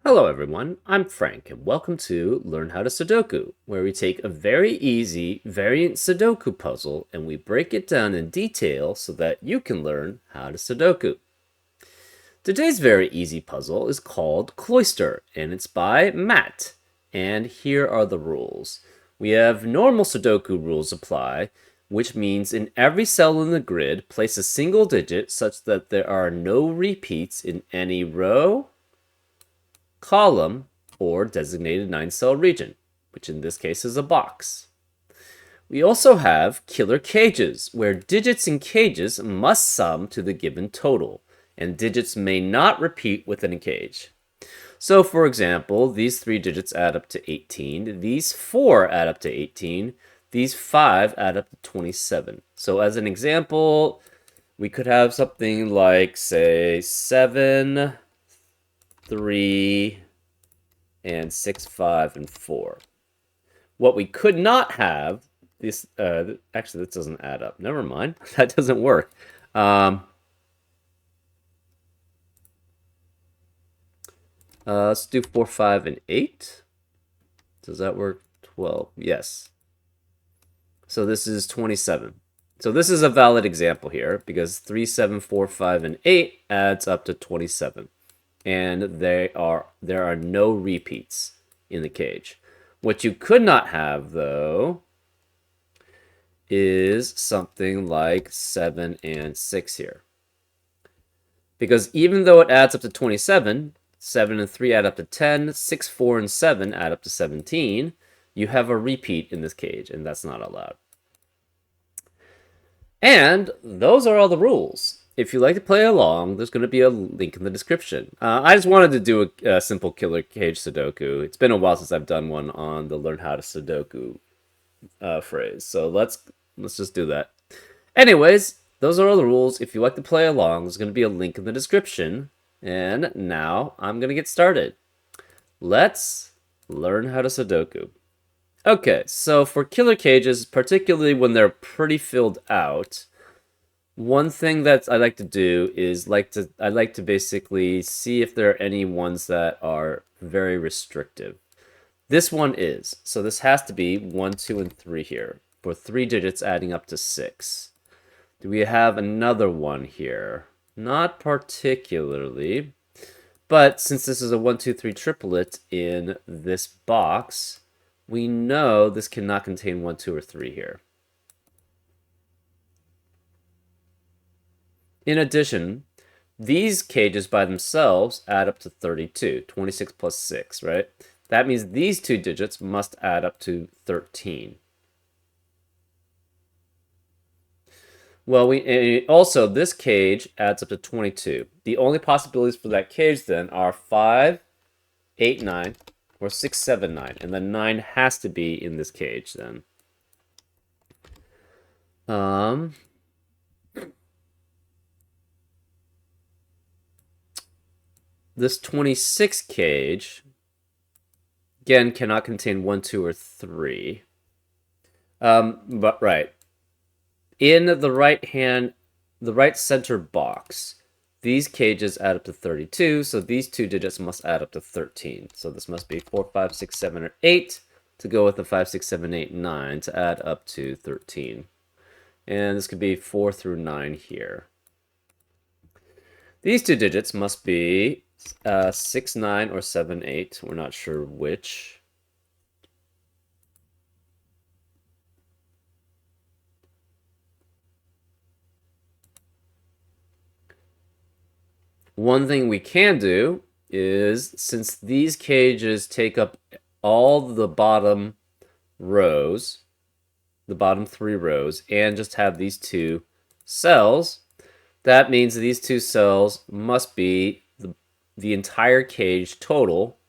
Hello everyone, I'm Frank and welcome to Learn How to Sudoku, where we take a very easy variant Sudoku puzzle and we break it down in detail so that you can learn how to Sudoku. Today's very easy puzzle is called Cloister and it's by Matt. And here are the rules. We have normal Sudoku rules apply, which means in every cell in the grid, place a single digit such that there are no repeats in any row, column, or designated 9-cell region, which in this case is a box. We also have killer cages, where digits in cages must sum to the given total, and digits may not repeat within a cage. So for example, these 3 digits add up to 18, these 4 add up to 18, these 5 add up to 27. So as an example, we could have something like, say, 7, 3, and 6, 5, and 4. What we could not have, this actually this doesn't add up. Never mind, that doesn't work. Let's do 4, 5, and 8. Does that work? 12. Yes. So this is 27. So this is a valid example here because 3, 7, 4, 5, and 8 adds up to 27. And there are no repeats in the cage. What you could not have, though, is something like 7 and 6 here. Because even though it adds up to 27, 7 and 3 add up to 10, 6, 4, and 7 add up to 17, you have a repeat in this cage, and that's not allowed. And those are all the rules. If you'd like to play along, there's going to be a link in the description. I just wanted to do a simple killer cage Sudoku. It's been a while since I've done one on the Learn How to Sudoku phrase. So let's just do that. Anyways, those are all the rules. If you'd like to play along, there's going to be a link in the description. And now I'm going to get started. Let's learn how to Sudoku. Okay, so for killer cages, particularly when they're pretty filled out, one thing that I like to do is I like to basically see if there are any ones that are very restrictive. This one is. So this has to be 1, 2, and 3 here for 3 digits adding up to 6. Do we have another one here? Not particularly. But since this is a 1, 2, 3 triplet in this box, we know this cannot contain 1, 2, or 3 here. In addition, these cages by themselves add up to 32, 26 plus 6, right? That means these 2 digits must add up to 13. Well, also, this cage adds up to 22. The only possibilities for that cage, then, are 5, 8, 9, or 6, 7, 9. And the 9 has to be in this cage, then. This 26 cage, again, cannot contain 1, 2, or 3. But right. In the right center box, these cages add up to 32, so these 2 digits must add up to 13. So this must be 4, 5, 6, 7, or 8 to go with the 5, 6, 7, 8, 9 to add up to 13. And this could be 4 through 9 here. These 2 digits must be 6, 9, or 7, 8. We're not sure which. One thing we can do is, since these cages take up all the bottom rows, the bottom 3 rows, and just have these 2 cells, that means these 2 cells must be the entire cage total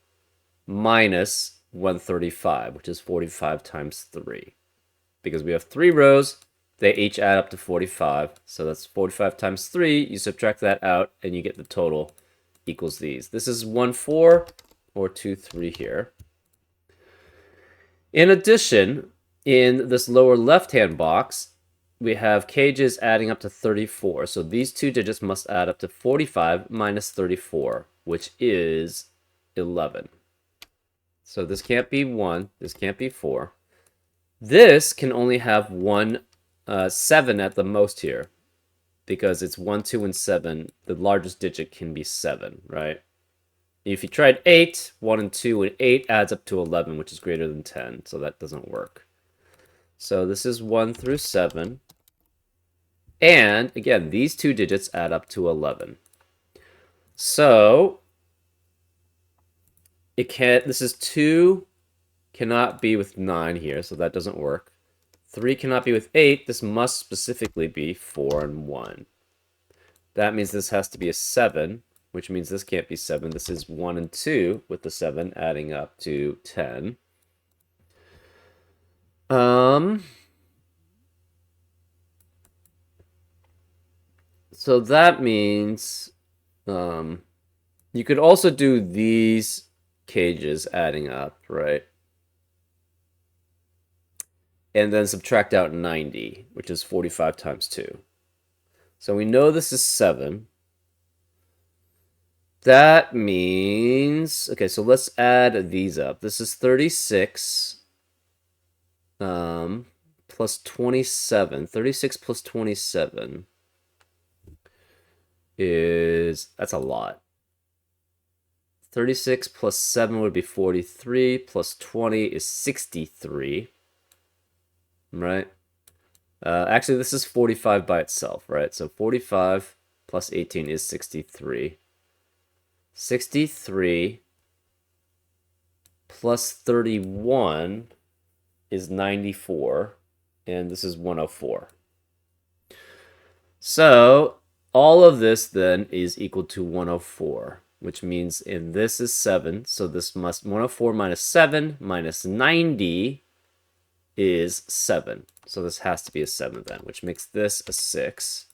minus 135, which is 45 times 3. Because we have 3 rows, they each add up to 45. So that's 45 times 3. You subtract that out, and you get the total equals these. This is 1, 4, or 2, 3 here. In addition, in this lower left-hand box, we have cages adding up to 34. So these 2 digits must add up to 45 minus 34, which is 11. So this can't be 1. This can't be 4. This can only have 7 at the most here, because it's 1, 2, and 7. The largest digit can be 7, right? If you tried 8, 1 and 2, and 8 adds up to 11, which is greater than 10, so that doesn't work. So this is 1 through 7. And, again, these two digits add up to 11. So, this is 2 cannot be with 9 here, so that doesn't work. 3 cannot be with 8. This must specifically be 4 and 1. That means this has to be a 7, which means this can't be 7. This is 1 and 2 with the 7 adding up to 10. So that means you could also do these cages adding up, right? And then subtract out 90, which is 45 times 2. So we know this is 7. That means, okay, so let's add these up. This is 36 plus 27. 36 plus 27 that's a lot. 36 plus 7 would be 43, plus 20 is 63, right? Actually, this is 45 by itself, right? So 45 plus 18 is 63. 63 plus 31 is 94, and this is 104. So all of this then is equal to 104, which means, and this is 7, so this must 104 minus 7 minus 90 is 7. So this has to be a 7 then, which makes this a 6.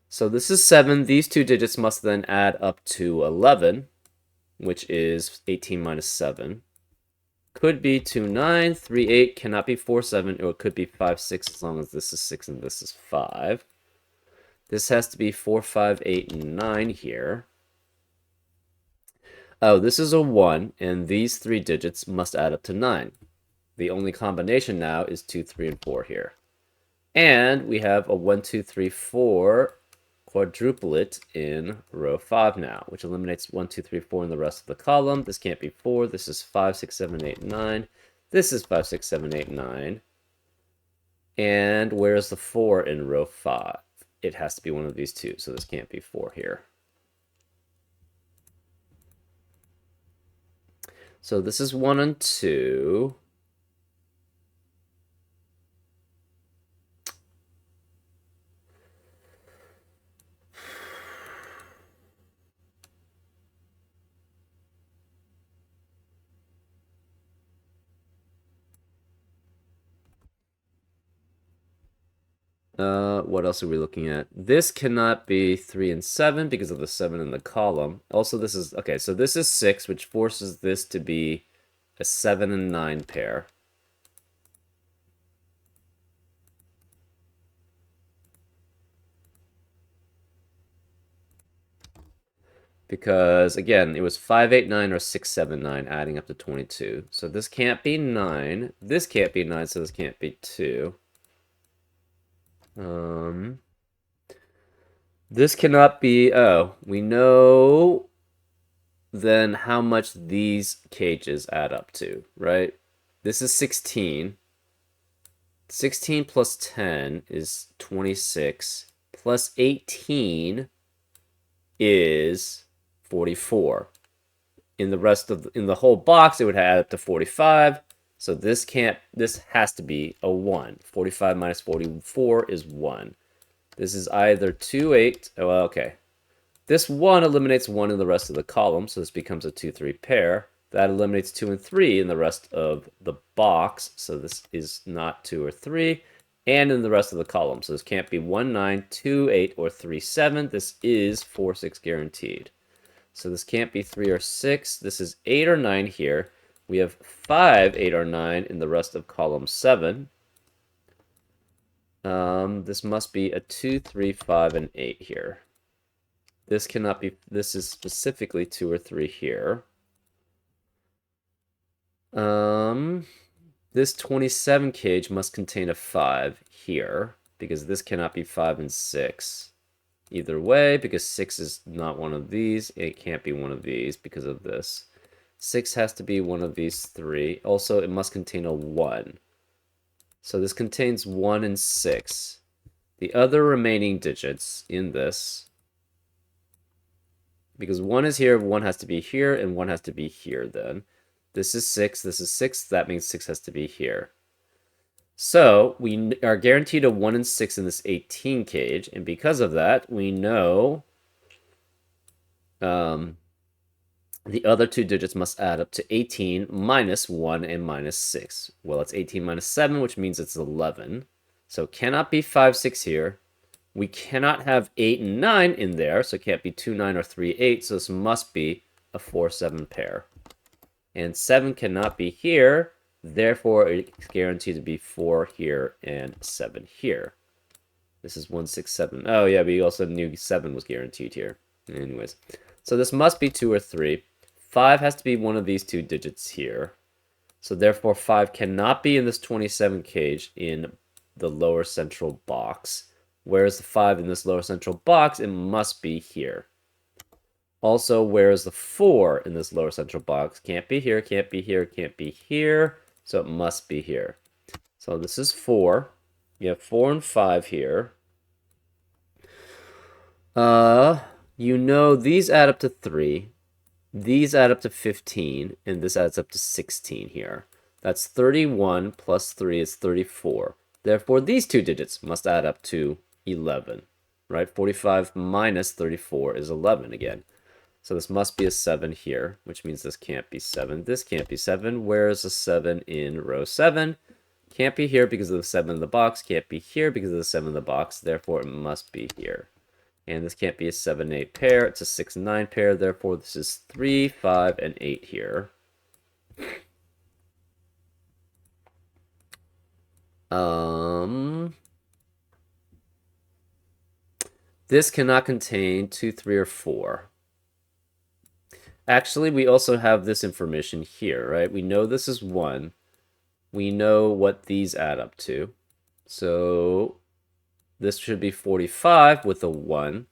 So this is 7. These two digits must then add up to 11, which is 18 minus 7. Could be 2, 9, 3, 8, cannot be 4, 7, or it could be 5, 6, as long as this is 6 and this is 5. This has to be 4, 5, 8, and 9 here. Oh, this is a 1, and these three digits must add up to 9. The only combination now is 2, 3, and 4 here. And we have a 1, 2, 3, 4 quadruplet in row 5 now, which eliminates 1, 2, 3, 4 in the rest of the column. This can't be 4. This is 5, 6, 7, 8, 9. This is 5, 6, 7, 8, 9. And where's the 4 in row 5? It has to be one of these two, so this can't be 4 here. So this is 1 and 2. What else are we looking at? This cannot be 3 and 7 because of the 7 in the column. Also, this is, okay, so this is 6, which forces this to be a 7 and 9 pair. Because, again, it was 5, 8, 9, or 6, 7, 9, adding up to 22. So this can't be 9. This can't be 9, so this can't be 2. This cannot be, oh, we know then how much these cages add up to, right? This is 16. 16 plus 10 is 26, plus 18 is 44. In the whole box, it would add up to 45. So this has to be a 1. 45 minus 44 is 1. This is either 2, 8, oh, well, okay. This 1 eliminates 1 in the rest of the column, so this becomes a 2, 3 pair. That eliminates 2 and 3 in the rest of the box, so this is not 2 or 3. And in the rest of the column, so this can't be 1, 9, 2, 8, or 3, 7. This is 4, 6 guaranteed. So this can't be 3 or 6. This is 8 or 9 here. We have 5, 8, or 9 in the rest of column 7. This must be a 2, 3, 5, and 8 here. This cannot be, this is specifically 2 or 3 here. This 27 cage must contain a 5 here, because this cannot be 5 and 6. Either way, because 6 is not one of these, it can't be one of these because of this. 6 has to be one of these 3. Also, it must contain a 1. So this contains 1 and 6. The other remaining digits in this, because 1 is here, 1 has to be here, and 1 has to be here then. This is 6, this is 6, that means 6 has to be here. So we are guaranteed a 1 and 6 in this 18 cage, and because of that, we know the other two digits must add up to 18 minus 1 and minus 6. Well, it's 18 minus 7, which means it's 11. So it cannot be 5, 6 here. We cannot have 8 and 9 in there, so it can't be 2, 9, or 3, 8. So this must be a 4, 7 pair. And 7 cannot be here, therefore it's guaranteed to be 4 here and 7 here. This is 1, 6, 7. Oh yeah, we also knew 7 was guaranteed here. Anyways, so this must be 2 or 3. 5 has to be one of these two digits here. So therefore 5 cannot be in this 27 cage in the lower central box. Whereas the 5 in this lower central box, it must be here. Also, where is the 4 in this lower central box? Can't be here, can't be here, can't be here. So it must be here. So this is 4. You have 4 and 5 here. You know these add up to 3. These add up to 15. And this adds up to 16 here. That's 31 plus 3 is 34. Therefore, these two digits must add up to 11. Right? 45 minus 34 is 11 again. So this must be a 7 here, which means this can't be 7. This can't be 7. Where is the 7 in row 7? Can't be here because of the 7 in the box. Can't be here because of the 7 in the box. Therefore, it must be here. And this can't be a 7, 8 pair. It's a 6, 9 pair. Therefore, this is 3, 5, and 8 here. This cannot contain 2, 3, or 4. Actually, we also have this information here, right? We know this is 1. We know what these add up to. So this should be 45 with a 1.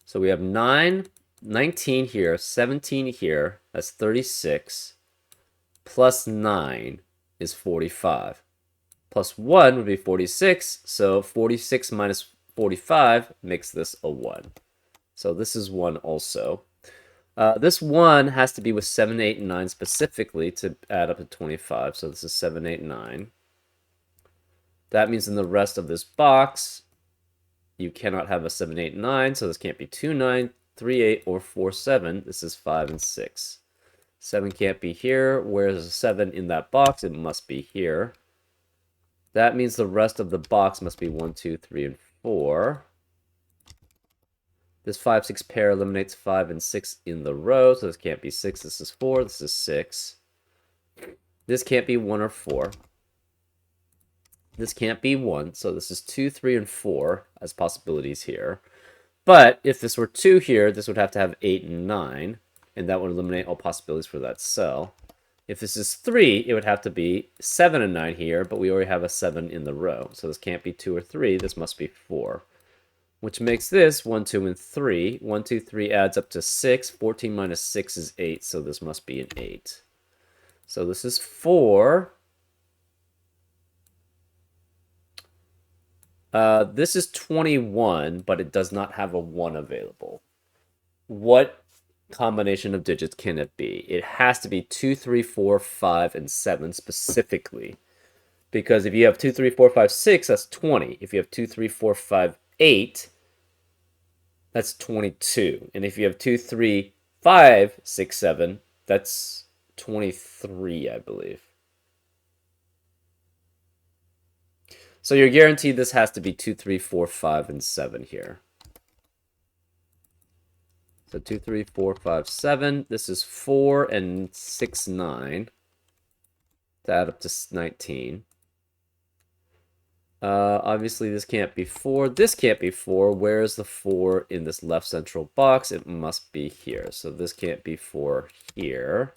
So we have 9, 19 here, 17 here. That's 36. Plus 9 is 45. Plus 1 would be 46. So 46 minus 45 makes this a 1. So this is 1 also. This 1 has to be with 7, 8, and 9 specifically to add up to 25. So this is 7, 8, 9. That means in the rest of this box, you cannot have a 7, 8, 9. So this can't be 2, 9, 3, 8, or 4, 7. This is 5 and 6. 7 can't be here. Where's a 7 in that box? It must be here. That means the rest of the box must be 1, 2, 3, and 4. This 5, 6 pair eliminates 5 and 6 in the row, so this can't be 6, this is 4, this is 6. This can't be 1 or 4. This can't be 1, so this is 2, 3, and 4 as possibilities here. But if this were 2 here, this would have to have 8 and 9, and that would eliminate all possibilities for that cell. If this is 3, it would have to be 7 and 9 here, but we already have a 7 in the row, so this can't be 2 or 3, this must be 4. Which makes this 1, 2, and 3. 1, 2, 3 adds up to 6. 14 minus 6 is 8, so this must be an 8. So this is 4. This is 21, but it does not have a 1 available. What combination of digits can it be? It has to be 2, 3, 4, 5, and 7 specifically. Because if you have 2, 3, 4, 5, 6, that's 20. If you have 2, 3, 4, 5, 8, that's 22. And if you have 2, 3, 5, 6, 7, that's 23, I believe. So you're guaranteed this has to be 2, 3, 4, 5, and 7 here. So 2, 3, 4, 5, 7. This is 4 and 6, 9. To add up to 19. Obviously, this can't be 4. This can't be 4. Where is the 4 in this left central box? It must be here. So this can't be 4 here.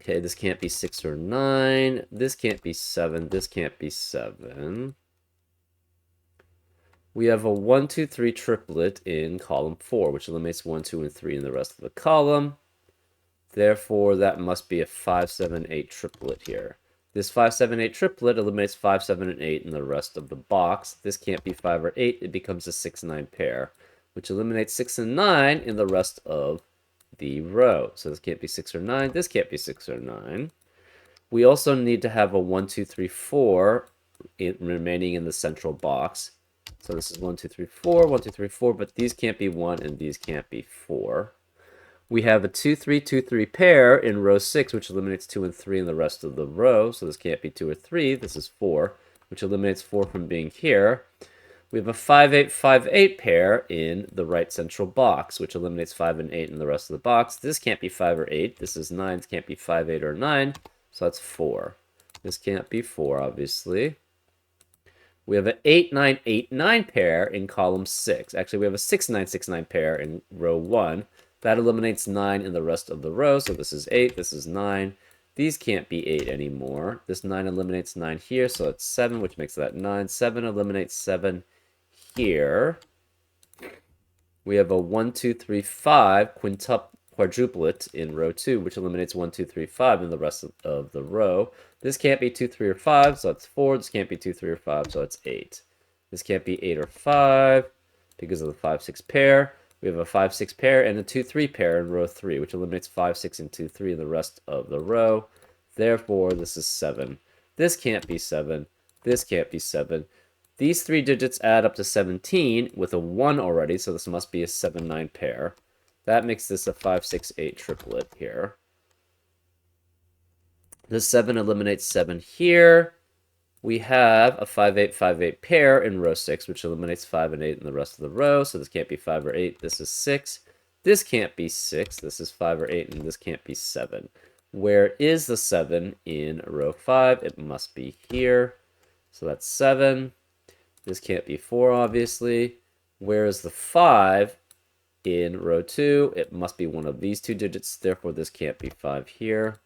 Okay, this can't be 6 or 9. This can't be 7. This can't be 7. We have a 1, 2, 3 triplet in column 4, which eliminates 1, 2, and 3 in the rest of the column. Therefore, that must be a 5, 7, 8 triplet here. This 5, 7, 8 triplet eliminates 5, 7, and 8 in the rest of the box. This can't be 5 or 8. It becomes a 6, 9 pair, which eliminates 6 and 9 in the rest of the row. So this can't be 6 or 9. This can't be 6 or 9. We also need to have a 1, 2, 3, 4 remaining in the central box. So this is 1, 2, 3, 4, 1, 2, 3, 4, but these can't be 1 and these can't be 4. We have a 2, 3, 2, 3 pair in row 6, which eliminates 2 and 3 in the rest of the row. So this can't be 2 or 3. This is 4, which eliminates 4 from being here. We have a 5, 8, 5, 8 pair in the right central box, which eliminates 5 and 8 in the rest of the box. This can't be 5 or 8. This is 9. This can't be 5, 8, or 9. So that's 4. This can't be 4, obviously. We have an 8, 9, 8, 9 pair in column 6. Actually, we have a 6, 9, 6, 9 pair in row 1. That eliminates 9 in the rest of the row. So this is 8. This is 9. These can't be 8 anymore. This 9 eliminates 9 here. So it's 7, which makes that 9. 7 eliminates 7 here. We have a 1, 2, 3, 5 quadruplet in row 2, which eliminates 1, 2, 3, 5 in the rest of the row. This can't be 2, 3, or 5, so that's 4. This can't be 2, 3, or 5, so it's 8. This can't be 8 or 5 because of the 5, 6 pair. We have a 5, 6 pair and a 2, 3 pair in row 3, which eliminates 5, 6, and 2, 3 in the rest of the row. Therefore, this is 7. This can't be 7. This can't be 7. These 3 digits add up to 17 with a 1 already, so this must be a 7, 9 pair. That makes this a 5, 6, 8 triplet here. The 7 eliminates 7 here. We have a 5, 8, 5, 8 pair in row 6, which eliminates 5 and 8 in the rest of the row. So this can't be 5 or 8. This is 6. This can't be 6. This is 5 or 8, and this can't be 7. Where is the 7 in row 5? It must be here. So that's 7. This can't be 4, obviously. Where is the 5 in row 2? It must be one of these 2 digits. Therefore, this can't be 5 here.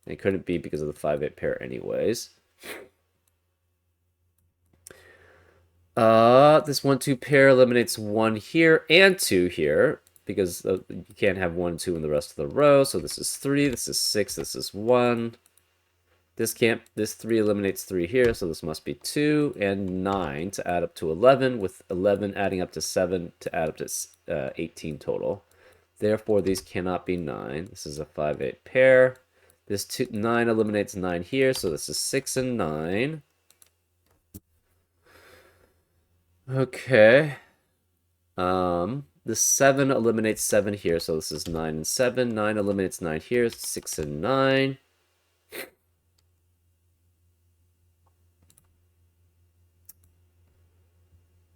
It couldn't be because of the 5, 8 pair anyways. This 1, 2 pair eliminates 1 here and 2 here because you can't have 1 and 2 in the rest of the row. So this is 3, this is 6, this is 1. This 3 eliminates 3 here, so this must be 2 and 9 to add up to 11, with 11 adding up to 7 to add up to 18 total. Therefore, these cannot be 9. This is a 5, 8 pair. This 9 eliminates 9 here, so this is 6 and 9. Okay. The 7 eliminates 7 here, so this is 9 and 7. 9 eliminates 9 here, 6 and 9.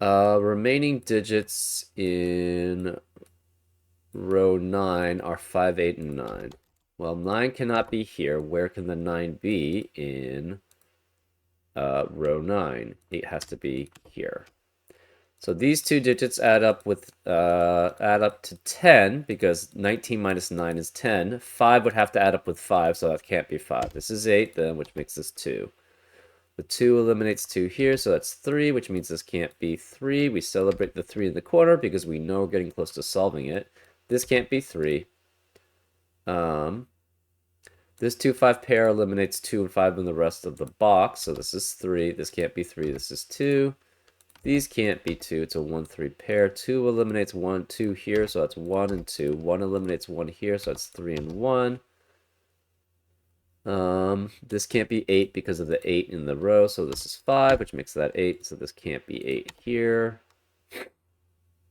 Remaining digits in row 9 are 5, 8, and 9. Well, 9 cannot be here. Where can the 9 be in row 9? 8 has to be here. So these 2 digits add up to 10 because 19 minus 9 is 10. 5 would have to add up with 5, so that can't be 5. This is 8 then, which makes this 2. The 2 eliminates 2 here, so that's 3, which means this can't be 3. We celebrate the 3 in the corner because we know we're getting close to solving it. This can't be 3. This 2, 5 pair eliminates 2 and 5 in the rest of the box, so this is 3. This can't be 3. This is 2. These can't be 2. It's a 1, 3 pair. 2 eliminates 1, 2 here, so that's 1 and 2. 1 eliminates 1 here, so that's 3 and 1. This can't be 8 because of the 8 in the row, so this is 5, which makes that 8, so this can't be 8 here.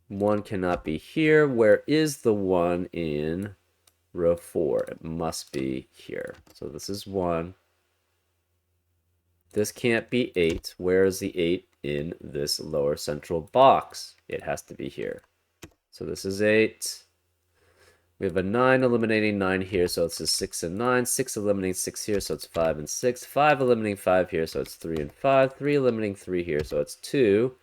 1 cannot be here. Where is the 1 in row 4? It must be here. So this is 1. This can't be 8. Where is the 8 in this lower central box? It has to be here. So this is 8. We have a 9 eliminating 9 here, so it's just 6 and 9. 6 eliminating 6 here, so it's 5 and 6. 5 eliminating 5 here, so it's 3 and 5. 3 eliminating 3 here, so it's 2,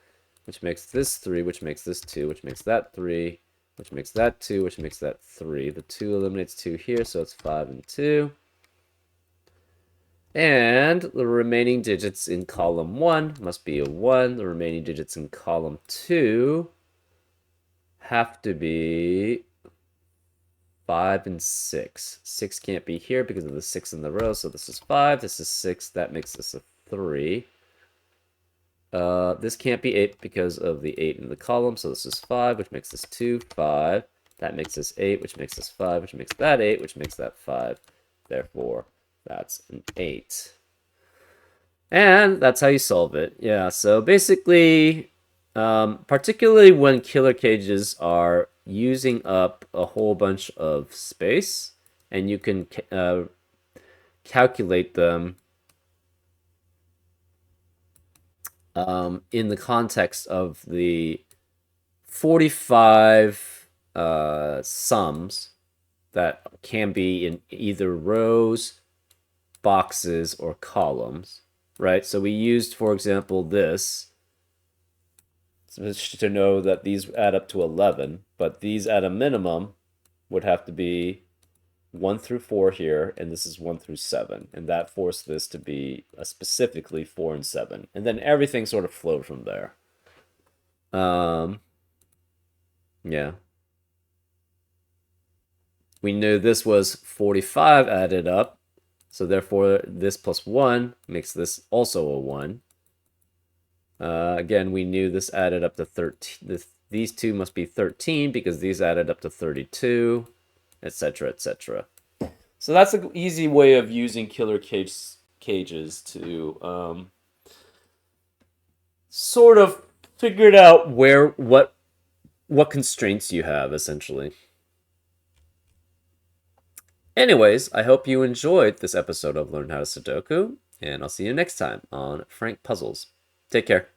which makes this 3, which makes this 2, which makes that 3, which makes that 2, which makes that 3. The 2 eliminates 2 here, so it's 5 and 2. And the remaining digits in column 1 must be a 1. The remaining digits in column 2 have to be 5 and 6. 6 can't be here because of the 6 in the row, so this is 5, this is 6, that makes this a 3. This can't be 8 because of the 8 in the column, so this is 5, which makes this 2, 5. That makes this 8, which makes this 5, which makes that 8, which makes that 5. Therefore, that's an 8. And that's how you solve it. Yeah, so basically, particularly when killer cages are using up a whole bunch of space, and you can calculate them in the context of the 45 sums that can be in either rows, boxes, or columns, right? So we used, for example, this to know that these add up to 11, but these at a minimum would have to be 1 through 4 here, and this is 1 through 7, and that forced this to be specifically 4 and 7, and then everything sort of flowed from there. Yeah. We knew this was 45 added up, so therefore this plus 1 makes this also a 1. Again, we knew this added up to 13. These two must be 13 because these added up to 32, etc., etc. So that's an easy way of using killer cages to sort of figure it out what constraints you have, essentially. Anyways, I hope you enjoyed this episode of Learn How to Sudoku, and I'll see you next time on Frank Puzzles. Take care.